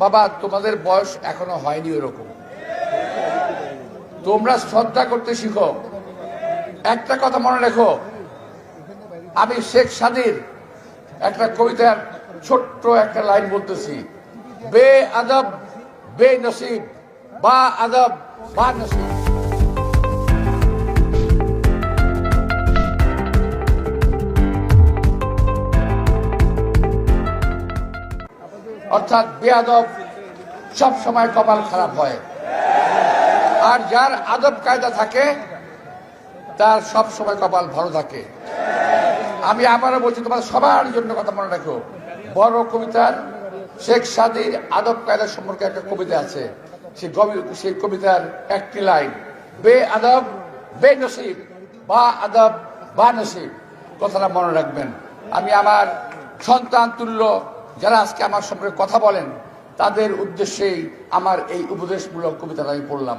বাবা তোমাদের বয়স এখনো হয়নি ওরকম, তোমরা শ্রদ্ধা করতে শিখো। একটা কথা মনে রেখো, আমি শেখ সাদির একটা কবিতার ছোট্ট একটা লাইন বলতেছি, বে আদব বে নসিব বা আদব বা নসিব। অর্থাৎ বেয়াদব সব সময় কপাল খারাপ হয়, আর যার আদব কায়দা থাকে তার সব সময় কপাল ভালো থাকে। আমি আবারও বলছি, তোমার সবার জন্য কথা মনে রাখো, বড় কবিতার শেখ সাদির আদব কায়দা সম্পর্কে একটা কবিতা আছে, সেই কবিতার একটি লাইন, বে আদব বে নসিব বা আদব বা নসিব, কথাটা মনে রাখবেন। আমি আমার সন্তান তুল্য যারা আজকে আমার সঙ্গে কথা বলেন তাদের উদ্দেশ্যেই আমার এই উপদেশমূলক কবিতাটা আমি পড়লাম।